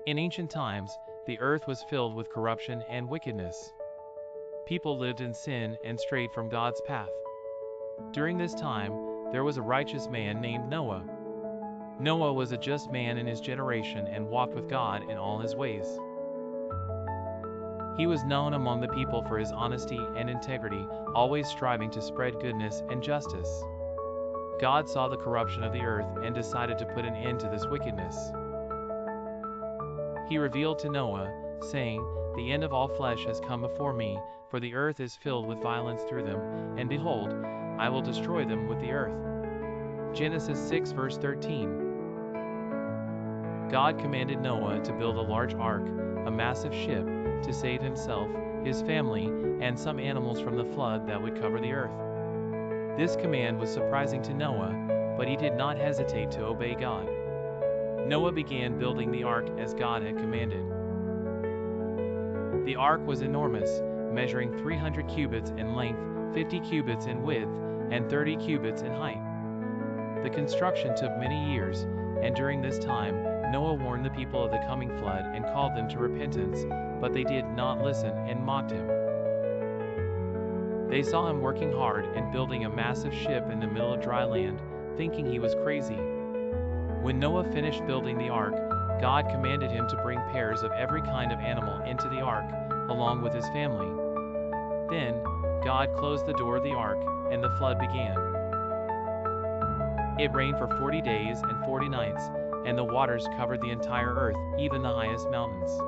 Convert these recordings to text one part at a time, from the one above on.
In ancient times, the earth was filled with corruption and wickedness. People lived in sin and strayed from God's path. During this time, there was a righteous man named Noah. Noah was a just man in his generation and walked with God in all his ways. He was known among the people for his honesty and integrity, always striving to spread goodness and justice. God saw the corruption of the earth and decided to put an end to this wickedness. He revealed to Noah, saying, "The end of all flesh has come before me, for the earth is filled with violence through them, and behold, I will destroy them with the earth." Genesis 6 verse 13. God commanded Noah to build a large ark, a massive ship, to save himself, his family, and some animals from the flood that would cover the earth. This command was surprising to Noah, but he did not hesitate to obey God. Noah began building the ark as God had commanded. The ark was enormous, measuring 300 cubits in length, 50 cubits in width, and 30 cubits in height. The construction took many years, and during this time, Noah warned the people of the coming flood and called them to repentance, but they did not listen and mocked him. They saw him working hard and building a massive ship in the middle of dry land, thinking he was crazy. When Noah finished building the ark, God commanded him to bring pairs of every kind of animal into the ark, along with his family. Then, God closed the door of the ark, and the flood began. It rained for 40 days and 40 nights, and the waters covered the entire earth, even the highest mountains.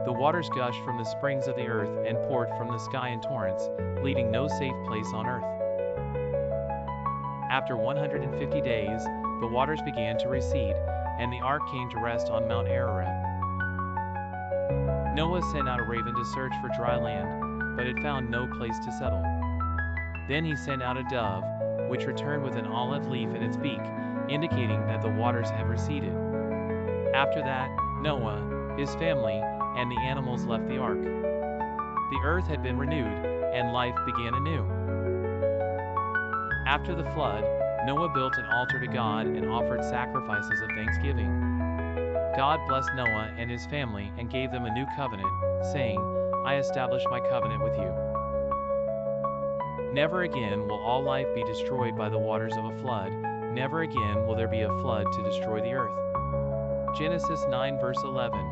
The waters gushed from the springs of the earth and poured from the sky in torrents, leaving no safe place on earth. After 150 days, the waters began to recede, and the ark came to rest on Mount Ararat. Noah sent out a raven to search for dry land, but it found no place to settle. Then he sent out a dove, which returned with an olive leaf in its beak, indicating that the waters had receded. After that, Noah, his family, and the animals left the ark. The earth had been renewed, and life began anew. After the flood, Noah built an altar to God and offered sacrifices of thanksgiving. God blessed Noah and his family and gave them a new covenant, saying, "I establish my covenant with you. Never again will all life be destroyed by the waters of a flood. Never again will there be a flood to destroy the earth." Genesis 9 verse 11.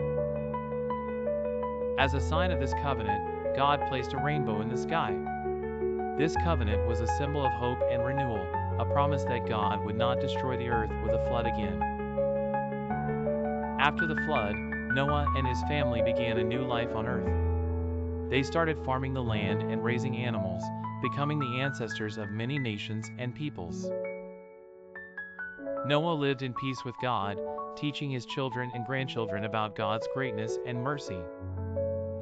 As a sign of this covenant, God placed a rainbow in the sky. This covenant was a symbol of hope and renewal, a promise that God would not destroy the earth with a flood again. After the flood, Noah and his family began a new life on earth. They started farming the land and raising animals, becoming the ancestors of many nations and peoples. Noah lived in peace with God, teaching his children and grandchildren about God's greatness and mercy.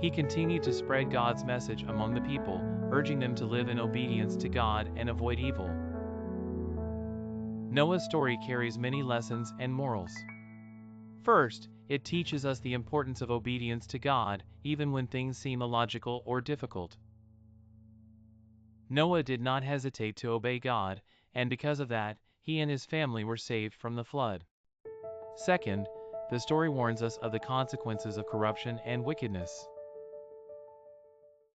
He continued to spread God's message among the people, urging them to live in obedience to God and avoid evil. Noah's story carries many lessons and morals. First, it teaches us the importance of obedience to God, even when things seem illogical or difficult. Noah did not hesitate to obey God, and because of that, he and his family were saved from the flood. Second, the story warns us of the consequences of corruption and wickedness.